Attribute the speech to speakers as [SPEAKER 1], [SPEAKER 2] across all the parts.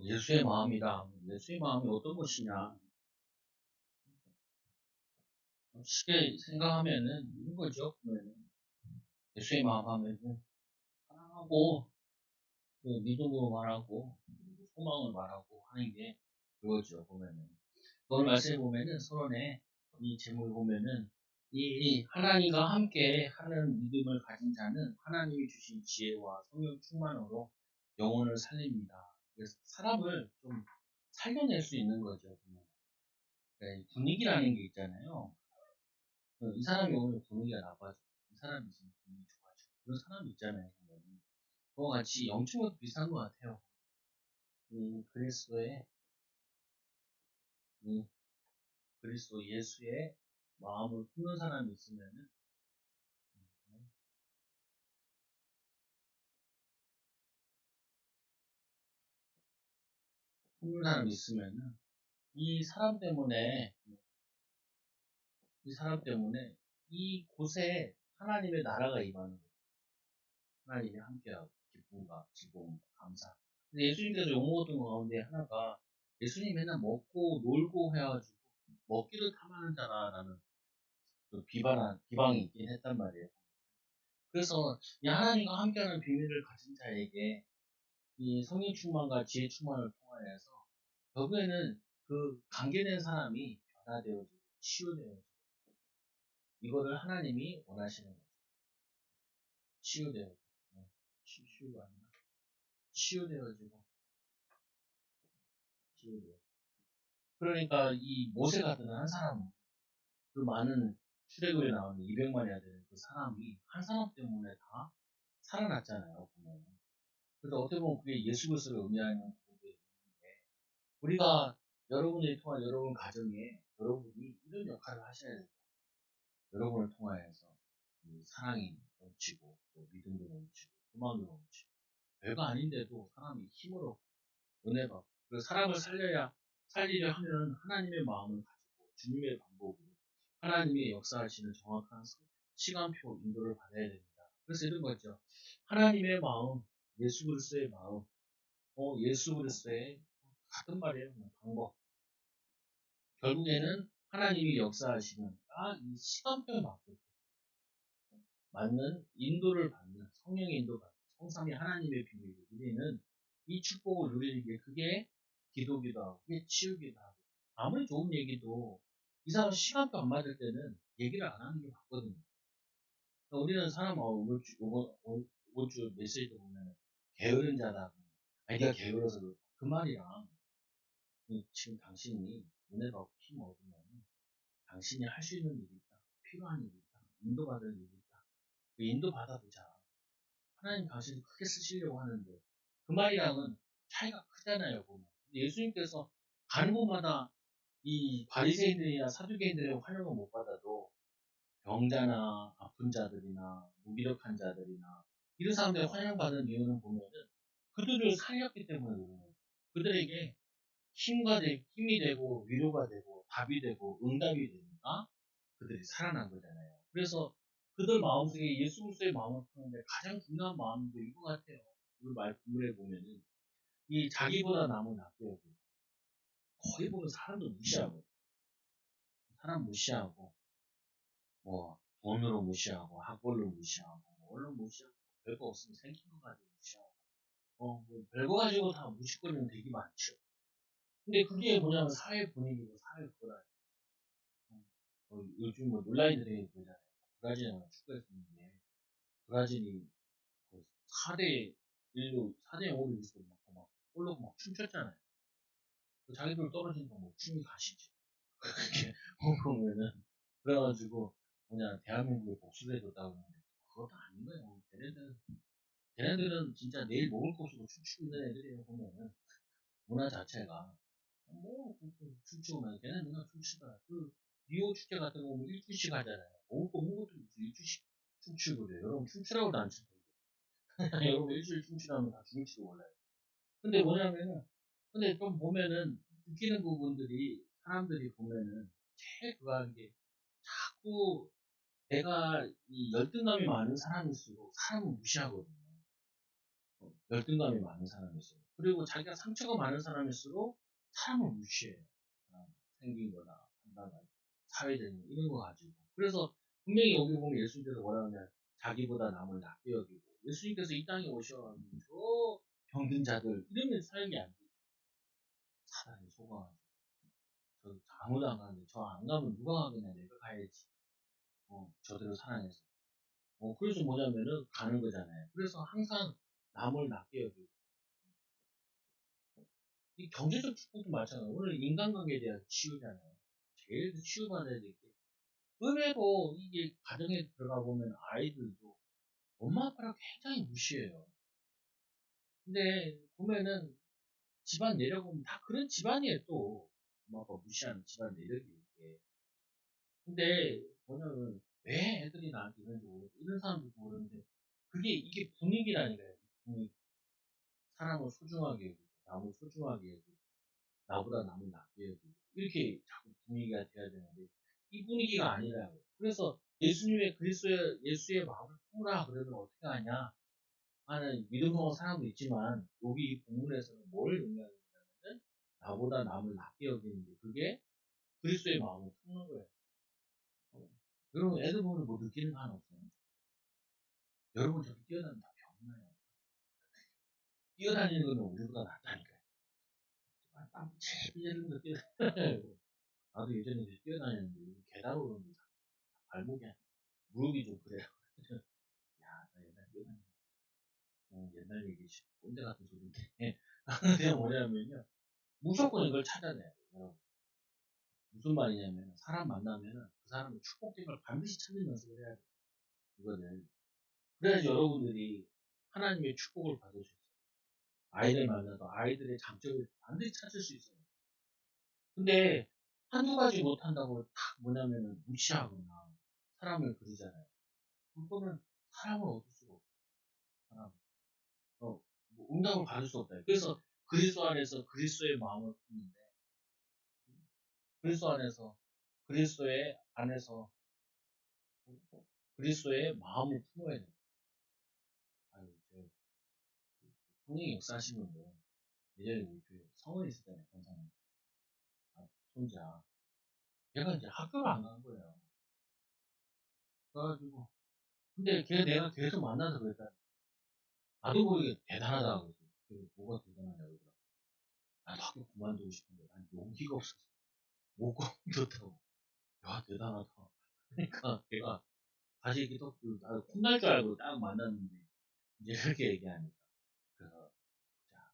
[SPEAKER 1] 예수의 마음이다. 예수의 마음이 어떤 것이냐. 쉽게 생각하면은 이런 거죠. 보면은 예수의 마음 하면은 사랑하고 믿음으로 말하고 소망을 말하고 하는 게 그거죠. 보면은 오늘 말씀에 보면은 서론에 이 제목을 보면은 이 하나님과 함께 하는 믿음을 가진 자는 하나님이 주신 지혜와 성령 충만으로 영혼을 살립니다. 그래서 사람을 좀 살려낼 수 있는 거죠. 보면. 네, 분위기라는 게 있잖아요. 이 사람이 오늘 분위기가 나빠져. 이 사람이 있으면 분위기 좋아져. 그런 사람이 있잖아요. 보면. 그와 같이 영적으로 비슷한 것 같아요. 그리스도의 이 그리스도 예수의 마음을 품는 사람이 있으면은 품는 사람이 있으면은 이 사람 때문에 이 사람 때문에 이 곳에 하나님의 나라가 임하는 거예요. 하나님이 함께하고 기쁨과 즐거움, 감사. 근데 예수님께서 욕먹었던 거 가운데 하나가 예수님 맨날 먹고 놀고 해가지고 먹기를 탐하는 자라라는 그 비방이 있긴 했단 말이에요. 그래서 이 하나님과 함께하는 비밀을 가진 자에게 이 성령 충만과 지혜 충만을 통하여서 결국에는 그 관계된 사람이 변화되어지고 치유되어지고 이거를 하나님이 원하시는 거죠. 치유되어지고 치유가 아니라 치유되어지고 치유되어. 그러니까 이 모세 같은 한 사람은 그 많은 출애굽에 나오는 200만이나 되는 그 사람이 한 사람 때문에 다 살아났잖아요. 보면. 그래서 어떻게 보면 그게 예수 그리스도를 의미하는 부분도 있는데 우리가 여러분들이 통한 여러분 가정에 여러분이 이런 역할을 하셔야 돼요. 여러분을 통하여서 이 사랑이 넘치고 또 믿음도 넘치고 소망도 넘치고 별거 아닌데도 사람이 힘을 얻고 은혜 받고 그 사람을 살리려 하면 하나님의 마음을 가지고 주님의 방법으로 하나님의 역사하시는 정확한 시간표 인도를 받아야 됩니다. 그래서 이런 거죠. 하나님의 마음, 예수 그리스도의 마음, 예수 그리스도의 같은 말이에요. 방법. 결국에는 하나님이 역사하시는 딱 이 시간표에 맞는 인도를 받는 성령의 인도 받는 성삼위 하나님의 비밀을 우리는 이 축복을 누리는 게 그게 기도기도 하고 그게 치유기도 하고 아무리 좋은 얘기도 이 사람 시간표 안 맞을 때는 얘기를 안 하는 게 맞거든요. 그러니까 우리는 사람 이번 주 메시지도 보면 게으른 자다. 아니 네가 게을러서 그렇다. 그 말이랑 지금 당신이 은혜 받고 힘 얻으면 당신이 할 수 있는 일이 있다. 필요한 일이 있다. 인도받을 일이 있다. 그 인도받아보자. 하나님 당신이 크게 쓰시려고 하는데 그 말이랑은 차이가 크잖아요. 보면. 예수님께서 가는 곳마다 이 바리새인들이나 사두개인들의 환영을 못 받아도 병자나 아픈 자들이나 무기력한 자들이나 이런 사람들이 환영받은 이유는 보면은 그들을 살렸기 때문에 그런 거예요. 그들에게 힘이 되고 위로가 되고 답이 되고 응답이 되니까 그들이 살아난 거잖아요. 그래서 그들 마음속에 예수 그리스도의 마음을 푸는데 가장 중요한 마음도 이거 같아요. 오늘 말씀을 보면은 이 자기보다 남은 낫대요. 거의 보면 사람도 무시하고 사람 무시하고 뭐 돈으로 무시하고 학벌로 무시하고 뭐 언론 무시하고 별거 없으면 생긴 거 가지고 무시하고 뭐 별거 가지고 다 무시거리는 되게 많죠. 근데 그게 뭐냐면 사회 분위기고 사회 그거라. 요즘 뭐 논란이 되게 그러잖아요. 브라질이랑 축구에서 있는데 브라질이 그 4대 1로 4대 0으로 이겼어 막 골로 막 춤췄잖아요. 그 자기들 떨어지니까 뭐 춤이 가시지. 그렇게 보면은 그래가지고 뭐냐 대한민국에 복수를 해줬다고 하는데 그것도 아닌 거예요. 걔네들은 진짜 내일 먹을 거 없어서 춤추고 있는 애들이에요. 보면은 문화 자체가 뭐 춤추고 면 걔네 맨날 춤추더라. 그 리오 축제 같은 거 보면 일주씩 하잖아요. 먹을 것도 무슨 일주씩 춤추고 그래요. 여러분 춤추라고도 안 출 텐데. 여러분 일주일 춤추라면 다 죽을지도 몰라요. 근데 뭐냐면은 근데 좀 보면은 웃기는 부분들이 사람들이 보면은 제일 그거 하는 게 자꾸 내가 이 열등감이 많은 사람일수록 사람을 무시하거든요. 열등감이 많은 사람일수록, 그리고 자기가 상처가 많은 사람일수록 사람을 무시해요. 생긴 거나 판단나 사회적인 거 이런 거 가지고. 그래서 분명히 여기 보면 예수님께서 뭐라 하냐, 자기보다 남을 낮게 여기고, 예수님께서 이 땅에 오셔가지고 저 병든 자들 이러면 사역이 안 되죠. 사단에 속아가지고 저 아무도 안 가는데 저 안 가면 누가 가겠냐, 내가 가야지. 저들을 사랑해서. 그래서 뭐냐면은 가는 거잖아요. 그래서 항상 남을 낮게 여기고, 이 경제적 축복도 마찬가지예요. 오늘 인간관계에 대한 치유잖아요. 제일 치유받아야 될 게, 의외로 이게 가정에 들어가 보면 아이들도 엄마 아빠를 굉장히 무시해요. 근데 보면은 집안 내려보면 다 그런 집안이에요. 또 엄마 아빠 무시하는 집안 내력이 이게. 근데 뭐냐면 왜 애들이 나한테 이런지 모르겠어, 이런 사람들도 모르는데, 그게 이게 분위기라니까요. 분위기. 사람을 소중하게 여기고, 남을 소중하게 여기고, 나보다 남을 낮게 여기고, 이렇게 자꾸 분위기가 돼야 되는데 이 분위기가 아니라고. 그래서 예수님의 그리스도의 예수의 마음을 품으라 그러면 어떻게 하냐 하는 믿음으로 사람도 있지만, 여기 이 본문에서는 뭘 의미하냐면은 나보다 남을 낮게 여기는 게, 그게 그리스도의 마음을 품는 거예요. 여러분 애들 보면 뭐 느끼는 거 하나 없어요? 여러분 저렇게 뛰어다니면 다 병나요. 뛰어다니는 거는 우리보다 낫다니까요. 땀 제일 흘리면서 뛰어다니고, 나도 예전에 뛰어다녔는데 계단 오르는 발목이 무릎이 좀 그래요. 야, 나 옛날 뛰어다녔는데. 옛날 얘기지. 꼰대 같은 소리인데. 그냥 뭐냐면요, 무조건 이걸 찾아내요. 여러분. 무슨 말이냐면, 사람 만나면은 그 사람의 축복된 걸 반드시 찾는 연습을 해야 돼요. 이거를. 그래야지 여러분들이 하나님의 축복을 받을 수 있어요. 아이들 만나도 아이들의 장점을 반드시 찾을 수 있어요. 근데 한두 가지 못한다고 딱 뭐냐면은 무시하거나 사람을 그리잖아요. 그거는 사람을 얻을 수가 없어요. 사람. 뭐 응답을 받을 수 없다. 그래서 그리스도 안에서 그리스도의 마음을 품는데, 그리스도 안에서 그리스도의 안에서 그리스도의 마음을 품어야 돼. 아유, 저 성령이 역사하시는 분, 예전에 우리 교회 성원이 있었잖아요. 권사님. 손자. 걔가 이제 학교를 안 간 거예요. 그래가지고, 근데 걔 내가 계속 만나서 그랬다. 나도 모르게 대단하다 그랬어. 뭐가 대단하냐고 그러더라고. 나도 학교 그만두고 싶은데 난 용기가 없어서 못 그만뒀다고. 야, 대단하다. 그러니까 걔가 다시 이렇게 또 혼날 줄 알고 딱 만났는데 이제 그렇게 얘기하니까. 그래서 자,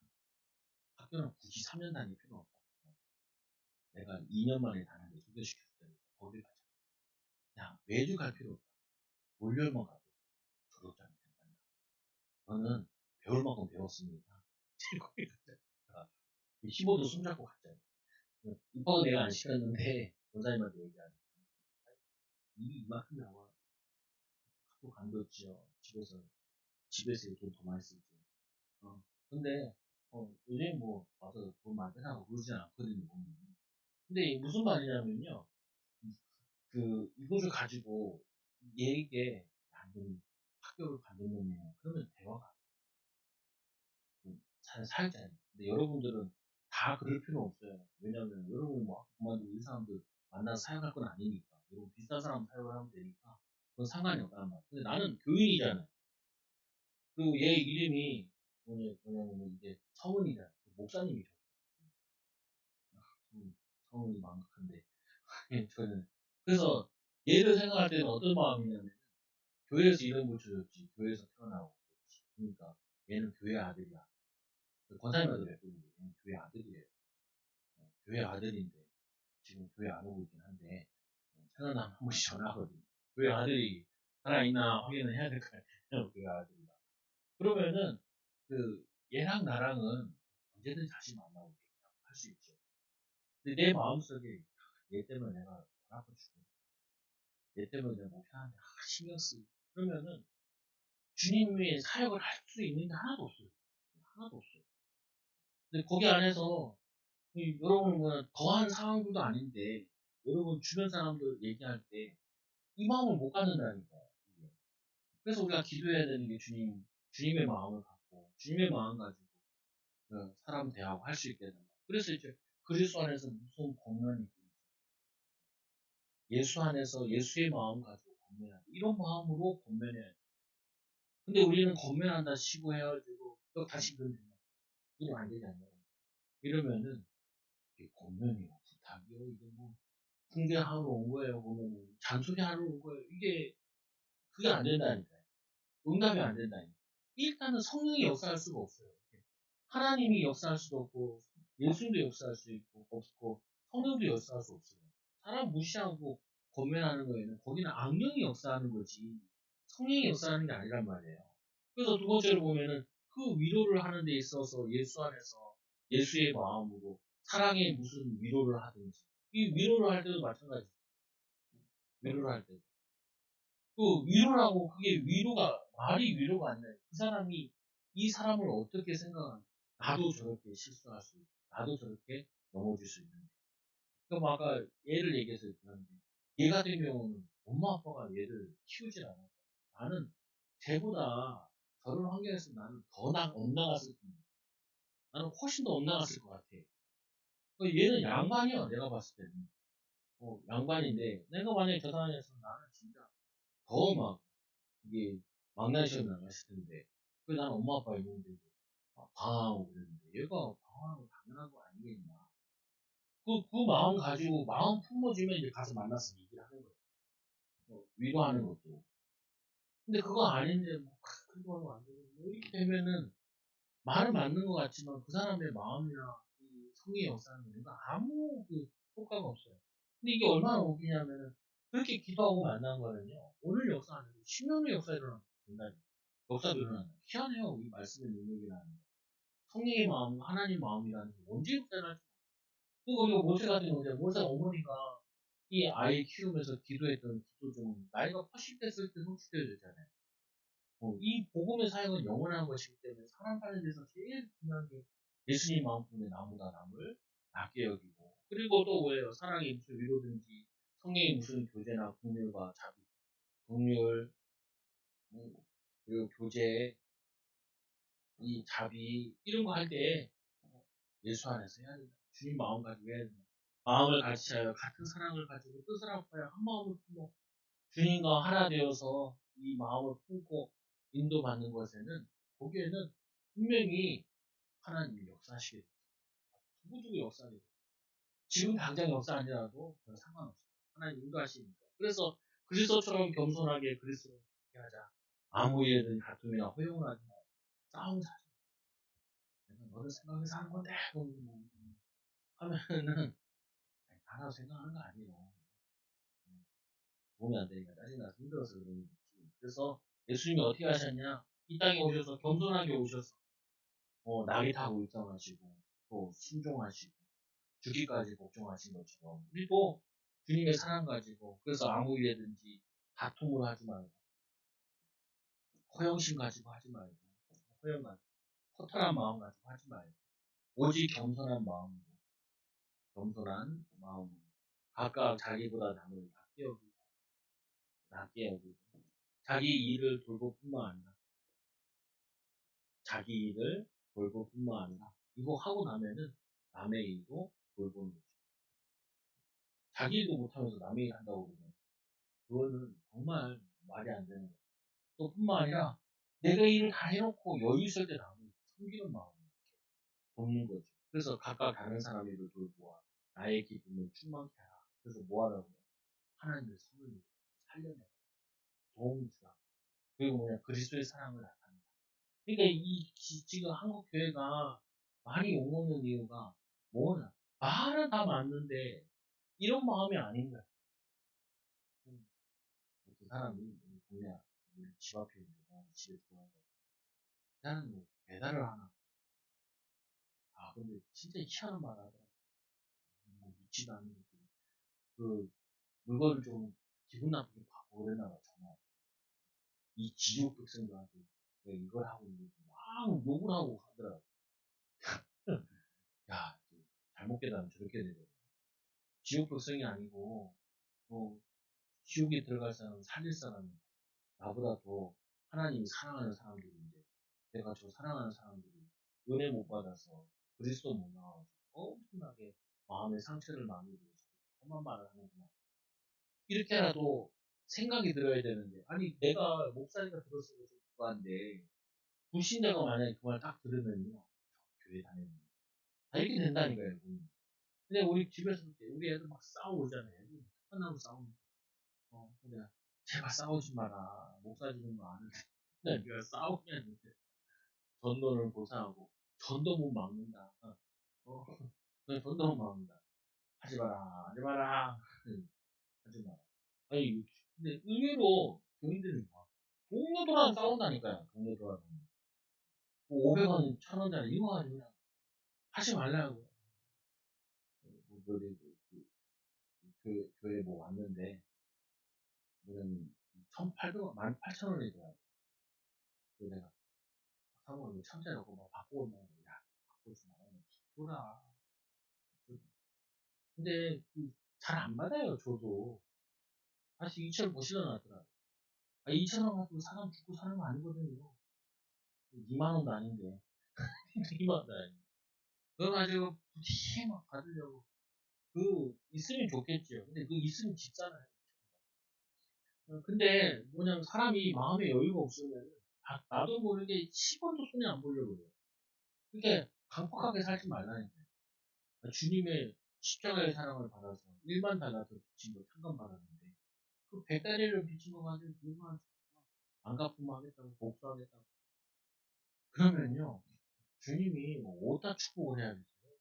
[SPEAKER 1] 학교는 굳이 3년 다닐 필요 없다. 내가 2년 만에 다니는데 소개시켜줄 테니까 거기 가자. 그냥 매주 갈 필요 없다. 월요일만 가도 졸업장이 된단다. 너는 배울 만큼 배웠으니까 거기 가자. 힘어도 손잡고 갔잖아. 입학은 내가 안 시켰는데 원장님한테 얘기하니까 일이 이만큼 나와. 학교 간뒀지요. 집에서 돈 더 많이 쓰지. 근데 요즘 뭐 와서 돈 많이 빼라고 그러진 않거든요. 근데 무슨 말이냐면요, 이거를 가지고 얘에게 학교를 관둔다면 그러면 대화가 잘 살잖아요. 근데 여러분들은 다 그럴 필요 없어요. 왜냐면 여러분 뭐 학교 그만두고 이 사람들 만나서 사역할 건 아니니까. 여러분 비싼 사람 사역을 하면 되니까 그건 상관이 없다는 말. 근데 나는 교인이잖아요. 그리고 얘 이름이 뭐냐면 이제 성은이잖아요. 목사님이죠. 성은이 망각한데. 저는 그래서 얘를 생각할 때는 어떤 마음이냐면, 교회에서 이름 붙여줬지, 교회에서 태어나고 그렇지. 그러니까 얘는 교회 아들이야. 권사님한테 그랬거든요. 얘는 교회 아들이에요. 교회 아들인데 지금 교회 안 오고 있긴 한데 생각나면 한 번씩 전화하거든요. 교회 아들이 살아있나 확인을 해야 될 거 아니에요. 교회 아들이다. 그러면은 얘랑 나랑은 언제든 다시 만나고 할 수 있죠. 근데 내 마음속에 얘 때문에 내가 돈 아파 죽겠다. 얘 때문에 내가 목사한테 신경 쓰고, 그러면은 주님의 사역을 할 수 있는 게 하나도 없어요. 하나도 없어요. 근데 거기 안에서 여러분 뭐 더한 상황들도 아닌데 여러분 주변 사람들 얘기할 때 이 마음을 못 갖는다니까요. 그래서 우리가 기도해야 되는 게 주님의 마음을 갖고 갖고 주님의 마음 가지고 사람 대하고 할 수 있게 된다. 그래서 이제 그리스도 안에서 무서운 권면이 있고 예수 안에서 예수의 마음 가지고 권면하고 이런 마음으로 권면해야 돼. 근데 우리는 권면한다 치고 해가지고 또 다시 그런다. 이러면 안 되잖아요. 이러면은 이게 권면이요, 부탁이요, 이게 뭐 훈계하러 온 거예요. 보면은 잔소리하러 온 거예요. 이게 그게 안 된다니까요. 응답이 안 된다니까. 일단은 성령이 역사할 수가 없어요. 하나님이 역사할 수도 없고 예수도 역사할 수 있고 없고 성령도 역사할 수 없어요. 사람 무시하고 권면하는 거에는 거기는 악령이 역사하는 거지 성령이 역사하는 게 아니란 말이에요. 그래서 두 번째로 보면은 그 위로를 하는 데 있어서 예수 안에서 예수의 마음으로 사랑의 무슨 위로를 하든지 이 위로를 할 때도 마찬가지예요. 위로를 할 때도 그 위로라고 그게 위로가 말이 위로가 안 나요. 그 사람이 이 사람을 어떻게 생각하는 나도 저렇게 실수할 수 있고 나도 저렇게 넘어질 수 있는데 그럼 아까 얘를 얘기해서 그런데 얘 같은 경우는 엄마 아빠가 얘를 키우질 않았어. 나는 쟤보다 저런 환경에서 나는 더 엇나갔을 겁니다. 나는 훨씬 더 엇나갔을 것 같아. 얘는 양반이야 내가 봤을 때는 양반인데 내가 만약에 저 상황에서 나는 진짜 더 막 이게 막날 시험 나갔을 텐데 왜 나는 엄마 아빠 있는데 방황하고 그랬는데 얘가 방황하는 거 당연한 거 아니겠냐. 그 마음 가지고 마음 품어지면 이제 가서 만나서 얘기를 하는 거예요. 위로하는 것도. 근데 그거 아닌데 뭐 그거 안 되고 뭐 이렇게 되면은 말은 맞는 것 같지만 그 사람의 마음이나 이 성의 역사는 뭔가 아무 그 효과가 없어요. 근데 이게 얼마나 웃기냐면은 그렇게 기도하고 만난 거는요. 오늘 역사 아니고 10년 후 역사 일어난다. 역사도 일어난다. 희한해요. 우리 말씀의 능력이라는 거. 성령의 마음, 하나님 마음이라는 게 언제 역사할지. 그리고 모세 같은 경우는 모세 어머니가 이 아이 키우면서 기도했던 기도 중 나이가 80 됐을 때 성취되어졌잖아요. 이 복음의 사역은 영원한 것이기 때문에 사람 사는 데서 제일 중요한 게 예수님 마음 품에 나보다 남을 낫게 여기고 그리고 또 뭐예요? 사랑의 무슨 위로든지 성령의 무슨 교제나 긍휼과 자비, 긍휼 그리고 교제, 이 자비 이런 거 할 때 예수 안에서 해야 된다. 주님 마음 가지고 해야 된다. 마음을 같이 하여 같은 사랑을 가지고 뜻을 합하여 한 마음을 품어 주님과 하나 되어서 이 마음을 품고 인도받는 것에는 거기에는 분명히 하나님이 역사하시게 됩니다. 두고두고 역사하게 됩니다. 지금 당장 역사 아니라도 별 상관없어요. 하나님 인도하시니까. 그래서 그리스도처럼 겸손하게 그리스도를 하자. 아무 일에든 다툼이나 허용을 하지 말고 싸움 사지. 내가 너를 생각해서 하는 건데 하면은 나라고 생각하는 거 아니에요. 도움이 안 되니까 짜증나서 힘들어서 그러는 거지. 그래서 예수님이 어떻게 하셨냐? 이 땅에 오셔서 겸손하게 오셔서 낙이 타고 입장하시고 또 순종하시고 죽기까지 복종하신 것처럼 우리도 주님의 사랑 가지고 그래서 아무 일에든지 다툼으로 하지 말고 허영심 가지고 하지 말고 허영 가지고 허탈한 마음 가지고 하지 말고 오직 겸손한 마음으로 각각 자기보다 남을 낮게 여기고 자기 일을 돌볼 뿐만 아니라 자기 일을 돌볼 뿐만 아니라 이거 하고 나면은 남의 일도 돌보는 거죠. 자기 일도 못하면서 남의 일 한다고 그러면 그거는 정말 말이 안 되는 거예요. 또 뿐만 아니라 내가 일을 다 해놓고 여유 있을 때 남을 섬기는 마음을 돕는 거죠. 그래서 각각 다른 사람 일을 돌보아 나의 기쁨을 충만케 하라. 그래서 뭐 하라고요? 하나님의 선을 살려내라. 도움을 주라. 그리고 뭐냐 그리스도의 사랑을 나타낸다. 그러니까 지금 한국 교회가 많이 욕먹는 이유가 뭐냐? 말은 다 맞는데 이런 마음이 아닌 거야. 그 사람이 동네 집 앞에 있는 집에 들어가서 나는 뭐 배달을 하나. 근데 진짜 희한한 말 하더라. 뭐 믿지도 않는 것들. 그 물건을 좀 기분 나쁘게 받고 그러나 봐 정말. 이 지옥 백성들한테 내가 이걸 하고 있는데 막 욕을 하고 하더라. 야, 잘못 깨달으면 저렇게 되거든. 지옥 백성이 아니고 지옥에 들어갈 사람은 살릴 사람이 나보다 더 하나님이 사랑하는 사람들인데 내가 저 사랑하는 사람들이 은혜 못 받아서 그리스도 못 나와가지고 엄청나게 마음의 상처를 많이 입고 험한 말을 하는구나. 이렇게라도 생각이 들어야 되는데, 아니 내가 목사니까 들었으면 좀 그거한데 불신자가 만약에 그 말 딱 들으면요, 교회 다니는 다 이렇게 된다니까요. 근데 우리 집에서 우리 애들 막 싸우잖아요. 애들 끝나고 싸우는 근데 제발 싸우지 마라. 목사 지는 거 아는데 네가 싸우냐는데 전도를 보상하고 전도 못 막는다. 전도 못 막는다. 하지 마라. 하지 마라. 하지 마라. 아니 근데 의외로 교인들이 막 동료들하고 싸운다니까요. 동료들하고 500원, 1000원짜리 이거 가지고 그냥 하지 말라고. 어디 교회 뭐 왔는데 우리는 1,800원, 18,000원이더라고. 그래서 내가 사모님 참자라고 막 바꾸고 있는 야, 바꾸지 말아. 줘라. 근데 잘 안 받아요, 저도. 다시 2,000원 보시려나 하더라. 아, 2,000원 가지고 사람 죽고 사는 거 아니거든요. 2만 원도 아닌데. 2만 원도 아닌데. 그거 가지고 굳이 막 받으려고. 있으면 좋겠죠. 근데 있으면 집잖아요. 근데, 뭐냐면 사람이 마음에 여유가 없으면, 나도 모르게 10원도 손에 안 보려고 해요. 그러니까, 강팍하게 살지 말라니까. 주님의 십자가의 사랑을 받아서 1만 달라도 빚진 거 상감받았는데, 그 100달러를 빚진 거 가지고 1만 안 갚으면 하겠다고, 복수하겠다고. 그러면요, 주님이 뭐 어디다 축복을 해야겠어요?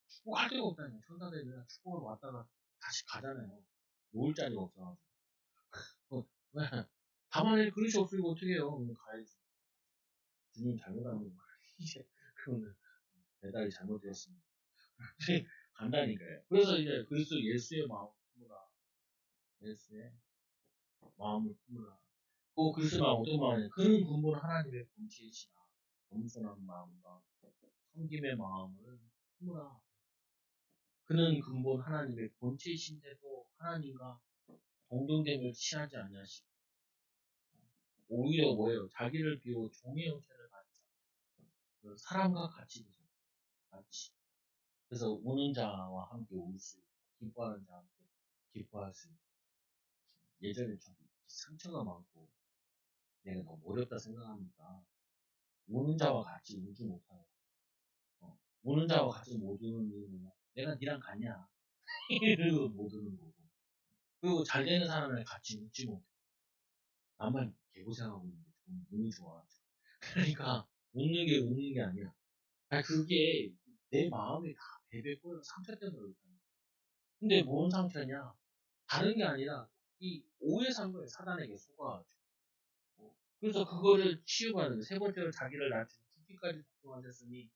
[SPEAKER 1] 축복할 데가 없다니까. 천사들이랑 축복을 왔다가 다시 가잖아요. 놓을 자리가 없어가지고. 왜? 다만에 그릇이 없으니까 어떻게 해요? 그럼 가야지. 주님 잘못하는 거 이제, 그거는 배달이 잘못되었습니다. 간다니까요. 그래서 이제 그리스도 예수의 마음을 품으라. 예수의 마음을 품으라. 그리스도의 마음 어떤 마음이냐? 그는 근본 하나님의 본체이시나 겸손한 마음과 섬김의 마음을 품으라. 그는 근본 하나님의 본체이신데도 하나님과 동등됨을 취하지 아니하시고 오히려 뭐예요? 자기를 비워 종의 형체를 가지사 사람과 같이 되죠. 같이. 그래서 우는 자와 함께 울 수 있고 기뻐하는 자와 함께 기뻐할 수 있고 예전에 좀 상처가 많고 내가 너무 어렵다 생각하니까 우는 자와 같이 울지 못하고 우는 자와 같이 못 우는 이유는 내가 니랑 같냐 이러고 못 우는 거고 그리고 잘 되는 사람을 같이 웃지 못해 나만 개고생하고 있는데 좀 눈이 좋아가지고 그러니까 웃는 게 아니야 아니 그게 내 마음이 다 베베 꼬여 상처 때문에 그렇다 근데 뭔 상처냐 다른 게 아니라 이 오해 산 거예요. 사단에게 속아가지고. 그래서 그거를 치유가 하는 세 번째로 자기를 낮추고 죽기까지 복종하셨으니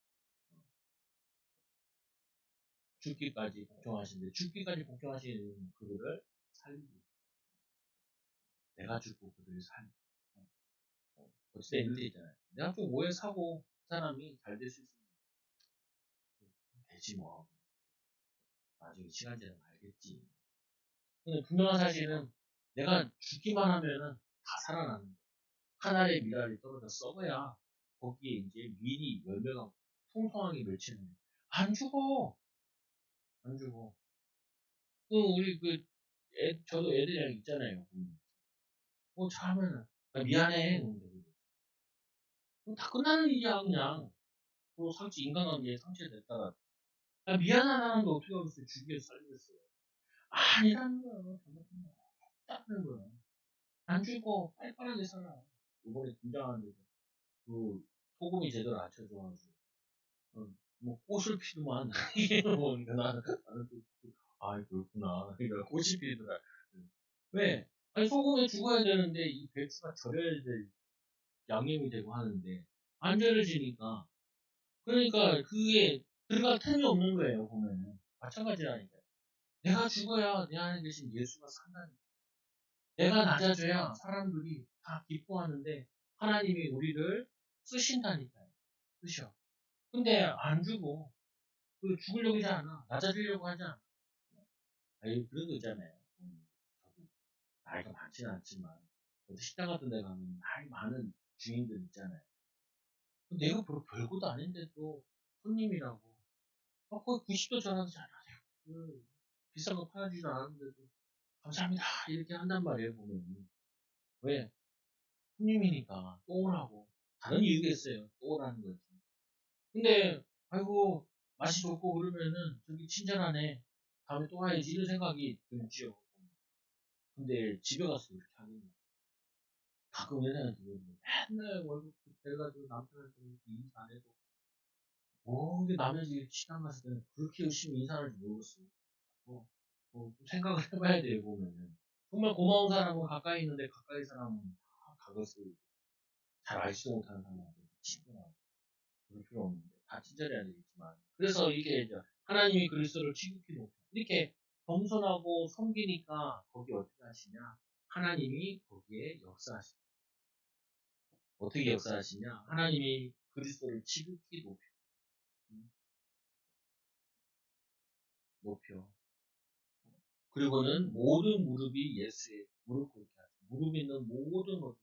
[SPEAKER 1] 죽기까지 복종하시는데 죽기까지 복종하시는 그들을 살리고 내가 죽고 그들을 살리고 어찌된 일도 있잖아요. 내가 좀 오해 사고 그 사람이 잘 될 수 있으면 되지 뭐. 나중에 시간 지나면 알겠지. 근데 분명한 사실은 내가 죽기만 하면은 다 살아나는 한 알의 미랄이 떨어져 썩어야 거기에 이제 밀이 열매가 풍성하게 맺히는 안 죽어 안 죽어 우리 저도 애들이랑 있잖아요 잘하면은 미안해 다 끝나는 일이야 그냥 상처 인간관계에 상처됐다가 미안하다는 거 어떻게 하겠어요 죽이겠어 살리겠어요 아니라는 거야 잘못한 거야 안 죽어 빨리빨리 살아 이번에 김장하는데 소금이 제대로 안 쳐줘가지고 뭐 꽃을 피더만 이게 뭐 나는 그렇구나 그러니까 꽃이 피더라 왜 아니 소금에 죽어야 되는데 이 배추가 절여야 될 양념이 되고 하는데 안 절여지니까 그러니까 그게 들어갈 틈이 없는 거예요 보면은 마찬가지라니까요 내가 죽어야 내 안에 계신 예수가 산다니까 내가 낮아져야 사람들이 다 기뻐하는데 하나님이 우리를 쓰신다니까요 쓰셔 근데 안 주고 죽으려고 하지 않아. 낮아지려고 하지 않아. 그런 거 있잖아요. 저도 나이가 많지는 않지만, 식당 같은 데 가면 나이 많은 주인들 있잖아요. 내가 별것도 아닌데 또 손님이라고. 거의 90도 전화도 잘하세요. 비싼 거 팔아주지도 않았는데도 감사합니다. 이렇게 한단 말이에요, 보면. 왜? 손님이니까 또 오라고. 다른 이유겠어요. 또 오라는 거지. 근데, 아이고, 맛이 좋고 그러면은 저기 친절하네. 다음에 또 와야지. 이런 생각이 들지요. 근데 집에 가서 그렇게 하겠냐. 가끔 이런 생각이 들거든요. 맨날 월급 돼가지고 남편한테 이렇게 인사 안 해도 모든 남의 집 식당 갔을 때는 그렇게 열심히 인사하는지 모르겠어요. 생각을 해봐야 돼요, 보면은. 정말 고마운 사람은 가까이 있는데 가까이 사람은 다 그것을 잘 알지도 못하는 사람한테 친구나 그럴 필요 없는데 다 친절해야 되겠지만 그래서 이게 이제 하나님이 그리스도를 지극히 높여 이렇게 겸손하고 섬기니까 거기 어떻게 하시냐 하나님이 거기에 역사하시냐 어떻게 역사하시냐 하나님이 그리스도를 지극히 음, 높여 그리고는 모든 무릎이 예수의 무릎 꿇게 하시고 무릎 있는 모든 것들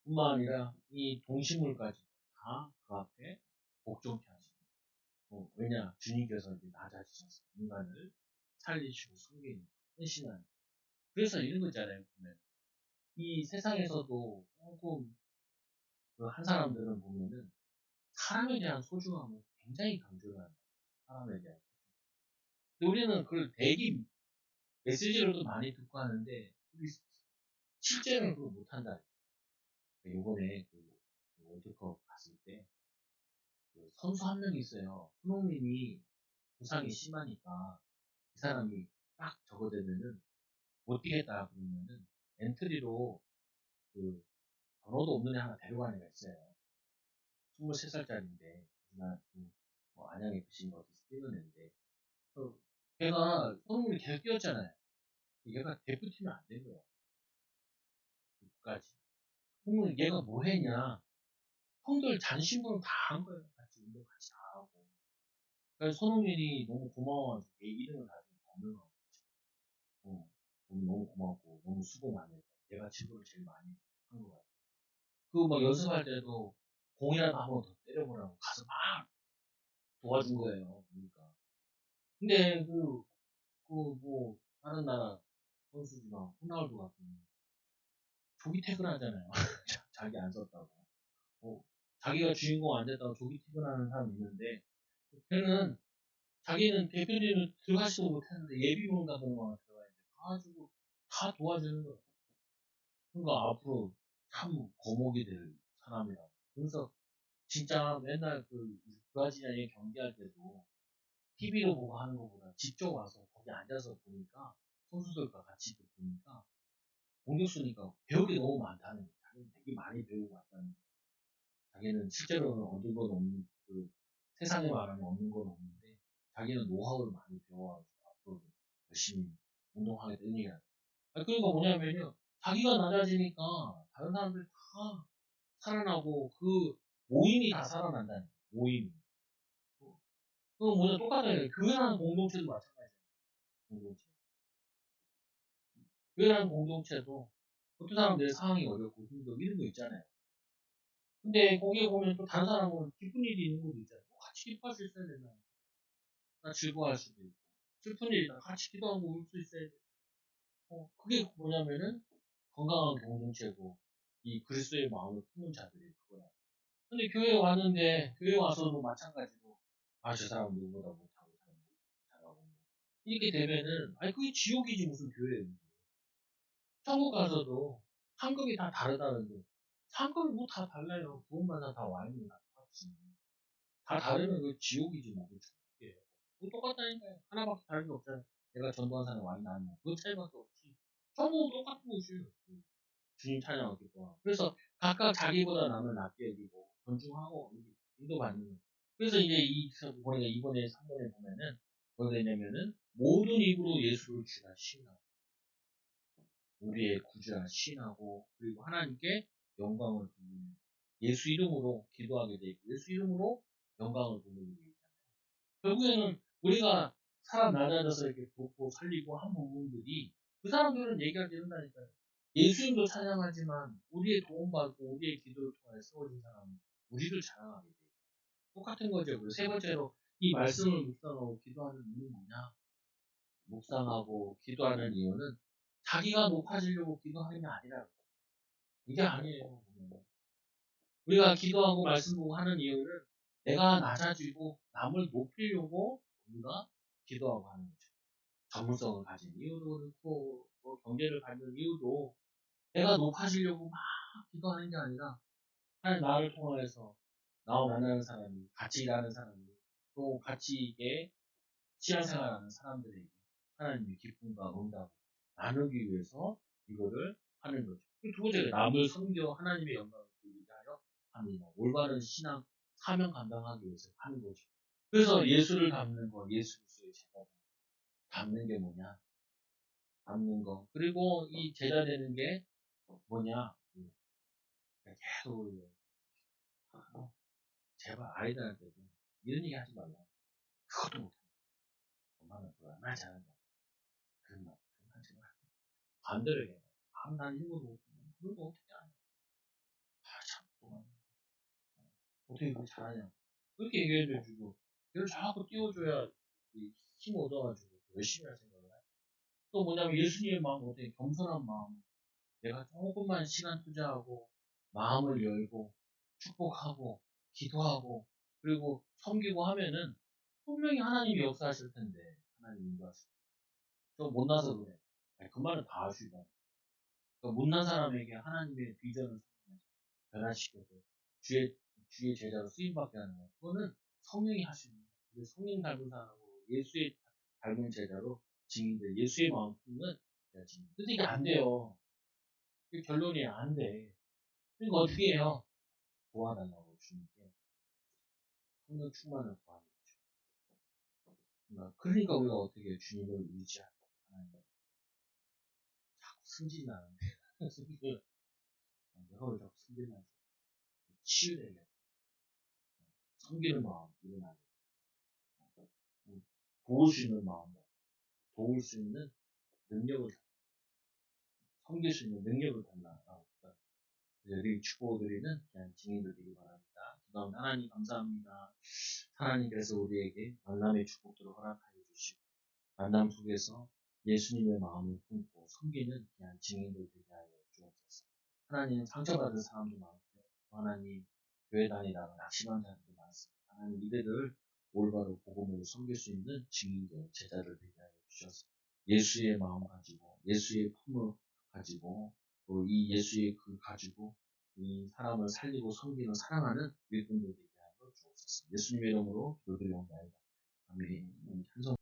[SPEAKER 1] 뿐만 아니라 이 동식물까지 다 그 앞에 복종케 하시고 왜냐 주님께서 이제 낮아지셔서 인간을 살리시고 섬기는 헌신하는 그래서 이런 거 있잖아요 보면 이 세상에서도 조금 그한 사람들은 보면은 사람에 대한 소중함을 굉장히 강조를 한다 사람에 대한 근데 우리는 그걸 대기 메시지로도 많이 듣고 하는데 실제로는 그걸 못한다 요번에 그 월드컵 갔을 때 그 선수 한 명이 있어요. 손흥민이 부상이 심하니까 그 사람이 딱 저거 되면은 못 뛰겠다 그러면은 엔트리로 그 번호도 없는 애 하나 데려가는 애가 있어요. 23살짜리인데 그날 뭐 안양에 부신 거 어디서 뛰는 애인데 걔가 손흥민이 계속 뛰었잖아요. 얘가 대표팀이 안 된 거야. 끝까지. 그러면 얘가 뭐 했냐? 형들 잔심부름 다 한 거예요. 같이 운동 같이 다 하고. 그래서 손흥민이 너무 고마워가지고 얘 이름을 나중에 검명하고 너무 고맙고 너무 수고 많이 했다. 내가 친구를 제일 많이 한 것 같아. 그 막 연습할 때도 공이라도 한 번 더 때려보라고 가서 막 도와준 거예요. 그러니까. 근데 뭐 다른 나라 선수지만 호날두 같은 경우 조기 퇴근하잖아요. 자기 안 썼다고. 어, 자기가 주인공 안 됐다고 조기 퇴근하는 사람 있는데 걔는 자기는 대표팀을 들어가지도 못했는데 예비군 같은 거만 들어가야 돼. 가지고 다 도와주는 거예요. 그러니까 앞으로 참 거목이 될 사람이라고. 그래서 진짜 맨날 그 브라질이랑 경기할 때도 TV로 보고 하는 것보다 직접 와서 거기 앉아서 보니까 선수들과 같이 보니까 공격수니까 배울 게 너무 많다는 거예요. 자기는 되게 많이 배우고 왔다는 거예요. 자기는 실제로는 얻은 건 없는 그 세상에 말하면 얻는 건 없는데 자기는 노하우를 많이 배워가지고 앞으로 열심히 운동하게 되는 얘기야. 그러니까 뭐냐면요. 자기가 낮아지니까 다른 사람들 다 살아나고 그 모임이 다 살아난다는 거예요. 모임이. 그건 뭐냐 똑같아요. 교회라는 공동체도 마찬가지예요. 공동체. 교회라는 공동체도 어떤 사람들의 상황이 어렵고 힘들고 이런 거 있잖아요. 근데 거기에 보면 또 다른 사람은 기쁜 일이 있는 것도 있잖아요. 같이 기뻐할 수 있어야 된다. 나 즐거워할 수도 있고. 슬픈 일이다. 같이 기도하고 울 수 있어야 돼. 그게 뭐냐면은 건강한 공동체고 이 그리스도의 마음을 품는 자들이 그거야. 근데 교회 왔는데 교회 와서도 마찬가지로 저 사람 누구보다 못하고 사람 잘하고 이렇게 되면은 그게 지옥이지 무슨 교회예요. 천국 가서도 상급이 다 다르다는데 상급이 뭐 다 달라요. 구원받아 다 와인이 다 똑같이. 다 다르면 그 지옥이지 뭐 그 천국이에요. 뭐 똑같다니까요. 하나밖에 다른 게 없잖아요. 내가 전도한 사람 와인 아니야. 그 차이밖에 없지. 천국은 똑같은 곳이에요. 주님 찬양하고 기뻐하고. 그래서 각각 자기보다 남을 낮게 여기고 존중하고 인도받는. 그래서 이제 우리가 이번에 3번에 보면은 뭐가 되냐면은 모든 입으로 예수를 주라 시인하고 우리의 구주라 시인하고 그리고 하나님께 영광을 돌리는 예수 이름으로 기도하게 돼 있고 예수 이름으로 영광을 돌리게 돼 있잖아요. 결국에는 우리가 사람 낮아져서 이렇게 돕고 살리고 한 부분들이 그 사람들은 얘기가 되는다니까요. 예수님도 찬양하지만 우리의 도움받고 우리의 기도를 통해 세워진 사람은 우리를 자랑하게 돼요. 똑같은 거죠. 그리고 세 번째로 이 말씀을 묵상하고 기도하는 이유는 뭐냐? 묵상하고 기도하는 이유는 자기가 높아지려고 기도하는 게 아니라 이게 아니에요. 우리가 기도하고 말씀 보고 하는 이유는 내가 낮아지고 남을 높이려고 우리가 기도하고 하는 거죠. 전문성을 가진 이유도 그렇고 뭐 경제를 갖는 이유도 내가 높아지려고 막 기도하는 게 아니라 하나님 나를 통해서 나와 만나는 사람이 같이 일하는 사람이 또 같이 이게 신앙생활하는 사람들에게 하나님의 기쁨과 응답을 나누기 위해서 이거를 하는 거죠. 두 번째가 남을 섬겨 하나님의 영광을 돌리게 하여 합니다. 올바른 신앙 사명 감당하기 위해서 하는 거죠. 그래서 예수를 닮는 거, 예수 그리스도의 제자 닮는 게 뭐냐? 닮는 거. 그리고 이 제자 되는 게 뭐냐? 계속 제발 아이들한테도 이런 얘기 하지 말라. 그것도 못해. 엄마는 그걸 얼마나 잘한다. 그런 말 하지 마. 반대로 해. 난 이거 못, 그런 거 어떻게 하냐. 참, 동안. 어떻게 그렇게 잘하냐. 그렇게 얘기해주고, 걔를 자꾸 띄워줘야 힘 얻어가지고 열심히 할 생각을 해. 또 뭐냐면 예수님의 마음, 어떻게 겸손한 마음. 내가 조금만 시간 투자하고, 마음을 열고, 축복하고, 기도하고, 그리고 섬기고 하면은 분명히 하나님이 역사하실 텐데, 하나님 인도하실 텐데. 좀 못나서 그래. 아니, 그 말은 다 아시잖아. 그러니까 못난 사람에게 하나님의 비전을 변화시켜서 주의 제자로 쓰임받게 하는 거. 그거는 성령이 하시는 거예요. 성령 닮은 사람하고 예수의 닮은 제자로 증인들, 예수의 마음 품는 증인. 근데 이게 안 돼요. 그 결론이 안 돼. 그러니까 어떻게 해요? 도와달라고 주님께 성령 충만을 구하는 거죠. 그러니까 우리가 어떻게 해요? 주님을 의지하고 하나님 자꾸 승진하는데 승진 내가 왜 자꾸 승진하지? 치유되게 섬기는 마음 일어나게 도울 수 있는 마음 도울 수 있는 능력을 섬길 수 있는 능력을 달라라고 우리 축복드리는 귀한 증인들 되기 바랍니다. 기도합니다. 하나님 감사합니다. 하나님께서 우리에게 만남의 축복들을 허락하여 주시고 만남 속에서 예수님의 마음을 품고 섬기는 귀한 증인들 되게 하여 주옵소서. 하나님 상처받은 사람도 많고 하나님 교회 다니다가 낙심한 자들도 많습니다. 하나님 이들을 올바로 복음으로 섬길 수 있는 증인들 제자들 되게 하여 주셔서 예수의 마음 가지고 예수의 품을 가지고 또 이 예수의 그 가지고 이 사람을 살리고 섬기는 사랑하는 일꾼들 되게 하여 주옵소서. 예수님의 이름으로 기도드리옵나이다.